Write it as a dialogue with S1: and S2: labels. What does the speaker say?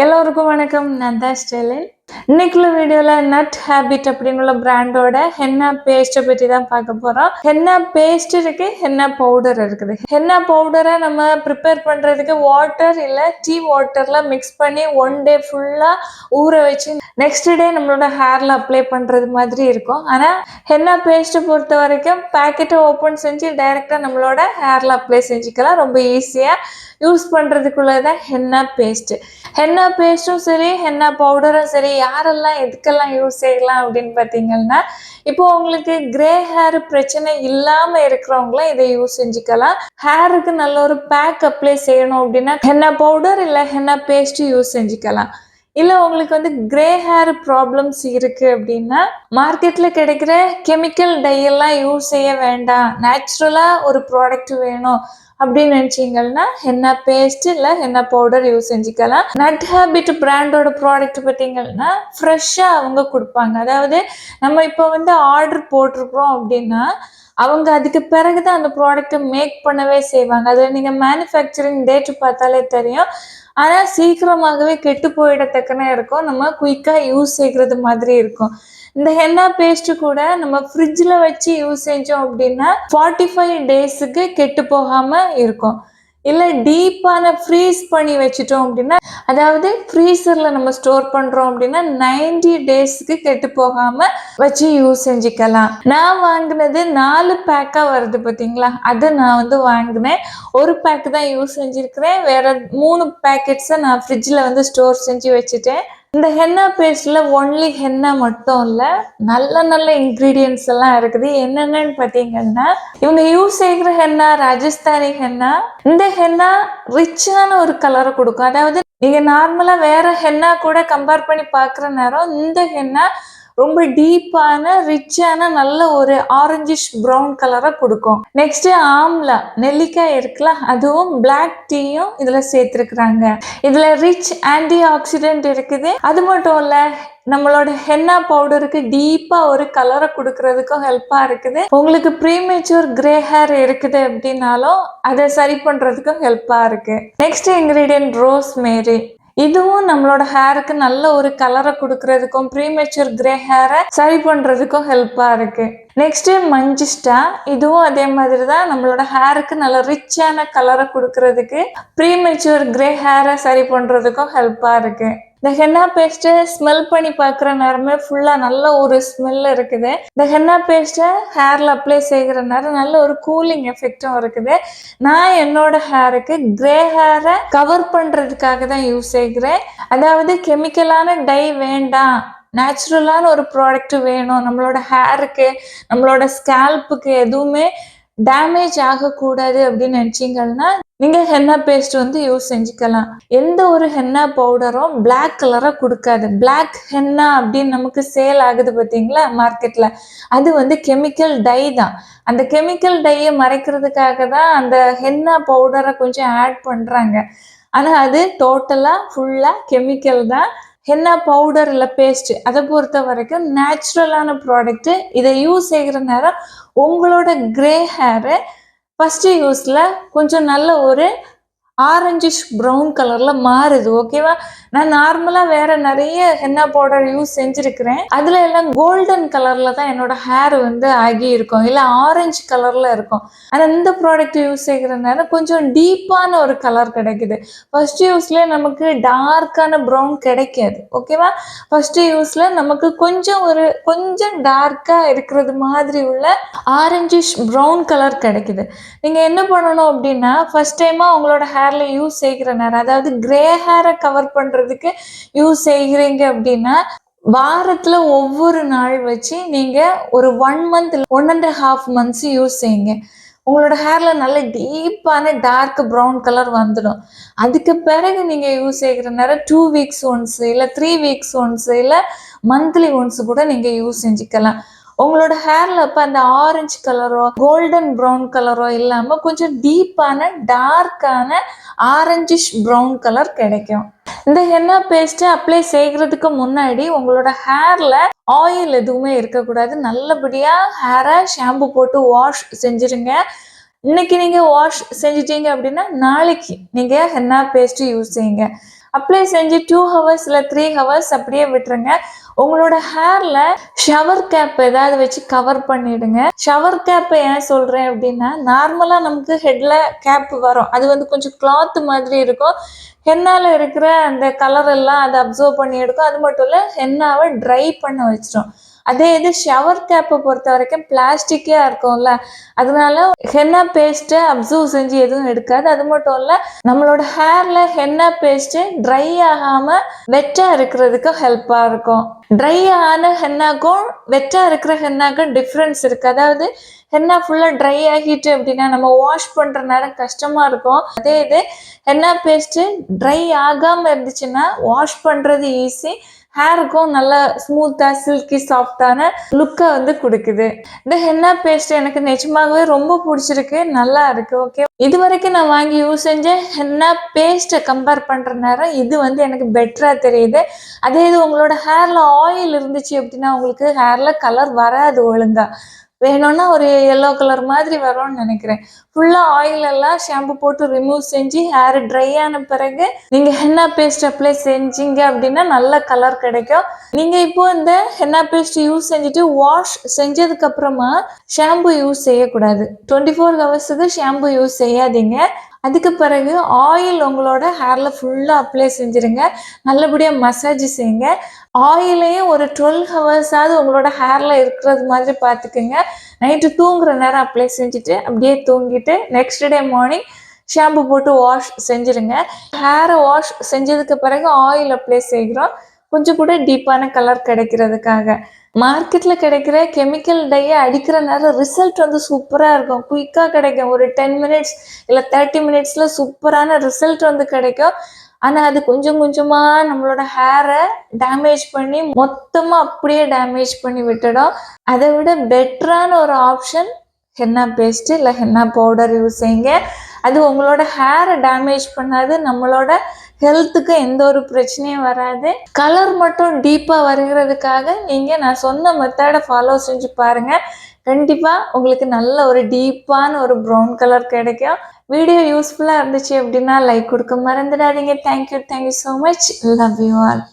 S1: எல்லோருக்கும் வணக்கம். நான் தான் ஸ்டெலின். இன்னைக்குள்ள வீடியோல நட் ஹேபிட் அப்படிங்கிற பிராண்டோட ஹென்னா பேஸ்ட்டை பற்றி தான் பார்க்க போறோம். ஹென்னா பேஸ்ட் இருக்கு, ஹென்னா பவுடர் இருக்குது. ஹென்னா பவுடரை நம்ம ப்ரிப்பேர் பண்றதுக்கு வாட்டர் இல்லை டீ வாட்டர்ல மிக்ஸ் பண்ணி 1 டே ஃபுல்லா ஊற வச்சு நெக்ஸ்ட் டே நம்மளோட ஹேர்ல அப்ளை பண்றது மாதிரி இருக்கும். ஆனா ஹென்னா பேஸ்ட்டை பொறுத்த வரைக்கும் பேக்கெட்டை ஓப்பன் செஞ்சு டைரக்டா நம்மளோட ஹேர்ல அப்ளை செஞ்சுக்கலாம். ரொம்ப ஈஸியா யூஸ் பண்ணுறதுக்குள்ளதான் ஹென்னா பேஸ்ட்டு. ஹென்னா பேஸ்ட்டும் சரி, ஹென்னா பவுடரும் சரி, யாரெல்லாம் எதுக்கெல்லாம் யூஸ் செய்யலாம் அப்படின்னு பார்த்தீங்கன்னா, இப்போ உங்களுக்கு கிரே ஹேர் பிரச்சனை இல்லாமல் இருக்கிறவங்களும் இதை யூஸ் செஞ்சுக்கலாம். ஹேருக்கு நல்ல ஒரு பேக் அப்ளை செய்யணும் அப்படின்னா ஹென்னா பவுடர் இல்லை ஹென்னா பேஸ்ட்டு யூஸ் செஞ்சுக்கலாம். இல்லை உங்களுக்கு வந்து கிரே ஹேர் ப்ராப்ளம்ஸ் இருக்குது அப்படின்னா மார்க்கெட்டில் கிடைக்கிற கெமிக்கல் டையெல்லாம் யூஸ் செய்ய வேண்டாம், நேச்சுரலாக ஒரு ப்ராடக்ட் வேணும் அப்படின்னு நினச்சிங்கன்னா ஹென்னா பேஸ்ட் இல்லை ஹென்னா பவுடர் யூஸ் செஞ்சுக்கலாம். நட் ஹேபிட் பிராண்டோட ப்ராடக்ட் பார்த்தீங்கன்னா ஃப்ரெஷ்ஷாக அவங்க கொடுப்பாங்க. அதாவது நம்ம இப்போ வந்து ஆர்டர் போட்டிருக்கிறோம் அப்படின்னா அவங்க அதுக்கு பிறகு தான் அந்த ப்ராடக்டை மேக் பண்ணவே செய்வாங்க. அதில் நீங்கள் மேனுஃபேக்சரிங் டேட்டு பார்த்தாலே தெரியும். ஆனால் சீக்கிரமாகவே கெட்டு போயிடத்தக்கனே இருக்கும். நம்ம குயிக்காக யூஸ் செய்கிறது மாதிரி இருக்கும். இந்த ஹென்னா பேஸ்ட் கூட நம்ம ஃப்ரிட்ஜில் வச்சு யூஸ் செஞ்சோம் அப்படின்னா 45 டேஸுக்கு கெட்டு போகாமல் இருக்கும். இல்லை டீப்பான ஃப்ரீஸ் பண்ணி வச்சுட்டோம் அப்படின்னா, அதாவது ஃப்ரீசரில் நம்ம ஸ்டோர் பண்ணுறோம் அப்படின்னா 90 டேஸ்க்கு கெட்டு போகாமல் வச்சு யூஸ் செஞ்சுக்கலாம். நான் வாங்கினது 4 பேக்காக வருது பார்த்தீங்களா, அது நான் வந்து வாங்கினேன். ஒரு பேக்கு தான் யூஸ் செஞ்சுருக்கிறேன். வேற 3 பேக்கெட்ஸை நான் ஃப்ரிட்ஜில் வந்து ஸ்டோர் செஞ்சு வச்சுட்டேன். இந்த ஹென்னா பேஸ்ட்ல ஒன்லி ஹென்னா மட்டும் இல்லை, நல்ல நல்ல இன்க்ரீடியன்ஸ் எல்லாம் இருக்குது. என்னென்னு பார்த்தீங்கன்னா, இவங்க யூஸ் செய்கிற ஹென்னா ராஜஸ்தானி ஹென்னா. இந்த ஹென்னா ரிச்சான ஒரு கலரை கொடுக்கும். அதாவது நீங்க நார்மலா வேற ஹென்னா கூட கம்பேர் பண்ணி பார்க்குற நேரம் இந்த ஹென்னா ரொம்ப டீப்பான ரிச்சான நல்ல ஒரு ஆரஞ்சிஷ் ப்ரௌன் கலரை கொடுக்கும். நெக்ஸ்ட் ஆம்லா நெல்லிக்காய் இருக்குல்ல, அதுவும் பிளாக் டீயும் இதுல சேர்த்துருக்குறாங்க. இதுல ரிச் ஆன்டி ஆக்சிடென்ட் இருக்குது. அது மட்டும் இல்ல, நம்மளோட ஹென்னா பவுடருக்கு டீப்பா ஒரு கலரை கொடுக்கறதுக்கும் ஹெல்ப்பா இருக்குது. உங்களுக்கு ப்ரீமெச்சூர் கிரே ஹேர் இருக்குது அப்படின்னாலும் அதை சரி பண்றதுக்கும் ஹெல்ப்பா இருக்கு. நெக்ஸ்ட் இன்கிரீடியன்ட் ரோஸ் மேரி. இதுவும் நம்மளோட ஹேருக்கு நல்ல ஒரு கலரை கொடுக்கறதுக்கும் ப்ரீமெச்சூர் கிரே ஹேரை சரி பண்றதுக்கும் ஹெல்ப்பா இருக்கு. நெக்ஸ்ட் மஞ்சிஸ்டா. இதுவும் அதே மாதிரி தான் நம்மளோட ஹேருக்கு நல்ல ரிச்சான கலரை கொடுக்கறதுக்கு ப்ரீமெச்சூர் கிரே ஹேரை சரி பண்றதுக்கும் ஹெல்ப்பா இருக்கு. இந்த ஹென்னா பேஸ்ட்டை ஸ்மெல் பண்ணி பார்க்குற நேரமே ஃபுல்லாக நல்ல ஒரு ஸ்மெல் இருக்குது. இந்த ஹென்னா பேஸ்ட்டை ஹேரில் அப்ளை செய்கிற நேரம் நல்ல ஒரு கூலிங் எஃபெக்டும் இருக்குது. நான் என்னோட ஹேருக்கு கிரே ஹேரை கவர் பண்ணுறதுக்காக தான் யூஸ் செய்கிறேன். அதாவது கெமிக்கலான டை வேண்டாம், நேச்சுரலான ஒரு ப்ராடக்ட் வேணும், நம்மளோட ஹேருக்கு நம்மளோட ஸ்கேல்ப்புக்கு எதுவுமே டேமேஜ் ஆகக்கூடாது அப்படின்னு நினச்சிங்கன்னா நீங்கள் ஹென்னா பேஸ்ட் வந்து யூஸ் செஞ்சுக்கலாம். எந்த ஒரு ஹென்னா பவுடரும் பிளாக் கலரை கொடுக்காது. பிளாக் ஹென்னா அப்படின்னு நமக்கு சேல் ஆகுது பார்த்தீங்களா மார்க்கெட்டில், அது வந்து கெமிக்கல் டை தான். அந்த கெமிக்கல் டையை மறைக்கிறதுக்காக தான் அந்த ஹென்னா பவுடரை கொஞ்சம் ஆட் பண்ணுறாங்க. ஆனால் அது டோட்டலாக ஃபுல்லாக கெமிக்கல் தான். ஹென்னா பவுடர் இல்லை பேஸ்ட், அதை பொறுத்த வரைக்கும் நேச்சுரலான ப்ராடக்ட்டு. இதை யூஸ் செய்கிற நேரம் உங்களோட கிரே ஹேரு ஃபஸ்ட்டு யூஸில் கொஞ்சம் நல்ல ஒரு ஆரஞ்சிஷ் ப்ரௌன் கலரில் மாறுது. ஓகேவா? நான் நார்மலாக வேற நிறைய ஹென்னா பவுடர் யூஸ் செஞ்சுருக்கிறேன். அதில் எல்லாம் கோல்டன் கலரில் தான் என்னோட ஹேர் வந்து ஆகி இருக்கும், இல்லை ஆரஞ்சு கலரில் இருக்கும். ஆனால் இந்த ப்ராடக்ட் யூஸ் செய்கிறதுனால கொஞ்சம் டீப்பான ஒரு கலர் கிடைக்குது. ஃபர்ஸ்ட் யூஸ்லேயே நமக்கு டார்க்கான ப்ரௌன் கிடைக்காது. ஓகேவா? ஃபர்ஸ்ட் யூஸில் நமக்கு கொஞ்சம் டார்க்காக இருக்கிறது மாதிரி உள்ள ஆரஞ்சிஷ் ப்ரௌன் கலர் கிடைக்குது. நீங்கள் என்ன பண்ணணும் அப்படின்னா, ஃபர்ஸ்ட் டைமாக உங்களோட ஹேர்ல யூஸ் செய்கிற நேரம், அதாவது கிரே ஹேரை கவர் பண்ணுறதுக்கு யூஸ் செய்கிறீங்க அப்படின்னா வாரத்தில் ஒவ்வொரு நாள் வச்சு நீங்கள் ஒரு 1 மந்த் 1.5 months யூஸ் செய்யுங்க. உங்களோட ஹேர்ல நல்ல டீப்பான டார்க் ப்ரௌன் கலர் வந்துடும். அதுக்கு பிறகு நீங்கள் யூஸ் செய்கிற நேரம் 2 weeks ஒன்ஸ் இல்லை 3 weeks ஒன்ஸ் இல்லை மந்த்லி ஒன்ஸ் கூட நீங்கள் யூஸ் செஞ்சுக்கலாம். உங்களோட ஹேர்ல இப்போ அந்த ஆரஞ்சு கலரோ கோல்டன் ப்ரௌன் கலரோ இல்லாமல் கொஞ்சம் டீப்பான டார்க்கான ஆரஞ்சிஷ் ப்ரௌன் கலர் கிடைக்கும். இந்த ஹென்னா பேஸ்ட்டை அப்ளை செய்கிறதுக்கு முன்னாடி உங்களோட ஹேர்ல ஆயில் எதுவுமே இருக்கக்கூடாது. நல்லபடியாக ஹேரை ஷாம்பு போட்டு வாஷ் செஞ்சுருங்க. இன்னைக்கு நீங்கள் வாஷ் செஞ்சிட்டீங்க அப்படின்னா நாளைக்கு நீங்கள் ஹென்னா பேஸ்ட்டு யூஸ் செய்யுங்க. அப்ளை செஞ்சு 2 ஹவர்ஸ் இல்லை 3 ஹவர்ஸ் அப்படியே விட்டுருங்க. உங்களோட ஹேர்ல ஷவர் கேப் ஏதாவது வச்சு கவர் பண்ணிடுங்க. ஷவர் கேப் ஏன் சொல்றேன் அப்படின்னா, நார்மலா நமக்கு ஹெட்ல கேப் வரும். அது வந்து கொஞ்சம் கிளாத் மாதிரி இருக்கும். ஹென்னால இருக்கிற அந்த கலர் எல்லாம் அதை அப்சர்வ் பண்ணி எடுக்கும். அது மட்டும் இல்லை, ஹென்னாவை ட்ரை பண்ண வச்சிடும். அதே இது ஷவர் கேப்பை பொறுத்த வரைக்கும் பிளாஸ்டிக்கே இருக்கும்ல, அதனால ஹென்னா பேஸ்ட்டை அப்சர்வ் செஞ்சு எதுவும் எடுக்காது. அது மட்டும் இல்லை, நம்மளோட ஹேர்ல ஹென்னா பேஸ்ட்டு ட்ரை ஆகாமல் வெட்டாக இருக்கிறதுக்கு ஹெல்ப்பாக இருக்கும். ட்ரை ஆன ஹென்னாக்கும் வெட்டாக இருக்கிற ஹென்னாக்கும் டிஃப்ரென்ஸ் இருக்குது. அதாவது ஹென்னா ஃபுல்லாக ட்ரை ஆகிட்டு அப்படின்னா நம்ம வாஷ் பண்ணுற நேரம் கஷ்டமாக இருக்கும். அதே இது ஹென்னா பேஸ்ட்டு ட்ரை ஆகாமல் இருந்துச்சுன்னா வாஷ் பண்ணுறது ஈஸி, ஹேருக்கும் நல்ல ஸ்மூத்தாக சில்கி சாஃப்டான லுக்கை வந்து கொடுக்குது. இந்த ஹென்னா பேஸ்ட் எனக்கு நிஜமாகவே ரொம்ப பிடிச்சிருக்கு, நல்லா இருக்கு. ஓகே, இது வரைக்கும் நான் வாங்கி யூஸ் செஞ்ச ஹென்னா பேஸ்ட்டை கம்பேர் பண்ணுற நேரம் இது வந்து எனக்கு பெட்டராக தெரியுது. அதே இது உங்களோட ஹேரில் ஆயில் இருந்துச்சு அப்படின்னா உங்களுக்கு ஹேரில் கலர் வராது ஒழுங்கா. வேணும்னா ஒரு எல்லோ கலர் மாதிரி வரும்னு நினைக்கிறேன். ஃபுல்லாக ஆயில் எல்லாம் ஷாம்பு போட்டு ரிமூவ் செஞ்சு ஹேர் ட்ரை ஆன பிறகு நீங்கள் ஹென்னா பேஸ்ட் அப்ளை செஞ்சீங்க அப்படின்னா நல்ல கலர் கிடைக்கும். நீங்கள் இப்போ இந்த ஹென்னா பேஸ்ட் யூஸ் செஞ்சுட்டு வாஷ் செஞ்சதுக்கு அப்புறமா ஷாம்பு யூஸ் செய்யக்கூடாது. 24 ஹவர்ஸுக்கு ஷாம்பு யூஸ் செய்யாதீங்க. அதுக்கு பிறகு ஆயில் உங்களோட ஹேரில் ஃபுல்லாக அப்ளை செஞ்சுருங்க. நல்லபடியாக மசாஜ் செய்யுங்க. ஆயிலையும் ஒரு 12 ஹவர்ஸாவது உங்களோட ஹேரில் இருக்கிறது மாதிரி பார்த்துக்குங்க. நைட்டு தூங்குற நேரம் அப்ளை செஞ்சுட்டு அப்படியே தூங்கிட்டு நெக்ஸ்ட் டே மார்னிங் ஷாம்பு போட்டு வாஷ் செஞ்சுருங்க. ஹேரை வாஷ் செஞ்சதுக்கு பிறகு ஆயில் அப்ளை செய்கிறோம், கொஞ்சம் கூட டீப்பான கலர் கிடைக்கிறதுக்காக. மார்க்கெட்டில் கிடைக்கிற கெமிக்கல் டையை அடிக்கிற நேரம் ரிசல்ட் வந்து சூப்பராக இருக்கும், குயிக்காக கிடைக்கும். ஒரு 10 மினிட்ஸ் இல்லை 30 மினிட்ஸில் சூப்பரான ரிசல்ட் வந்து கிடைக்கும். ஆனால் அது கொஞ்சம் கொஞ்சமாக நம்மளோட ஹேரை டேமேஜ் பண்ணி மொத்தமாக அப்படியே டேமேஜ் பண்ணி விட்டுடும். அதை விட பெட்டரான ஒரு ஆப்ஷன் ஹென்னா பேஸ்ட்டு இல்லை ஹென்னா பவுடர் யூஸ் செய்யுங்க. அது உங்களோட ஹேரை டேமேஜ் பண்ணாது, நம்மளோட ஹெல்த்துக்கு எந்த ஒரு பிரச்சனையும் வராது. கலர் மட்டும் டீப்பாக வருகிறதுக்காக நீங்கள் நான் சொன்ன மெத்தடை ஃபாலோ செஞ்சு பாருங்கள். கண்டிப்பாக உங்களுக்கு நல்ல ஒரு டீப்பான ஒரு ப்ரௌன் கலர் கிடைக்கும். வீடியோ யூஸ்ஃபுல்லாக இருந்துச்சு அப்படின்னா லைக் கொடுக்க மறந்துடாதீங்க. Thank you so much. Love you all.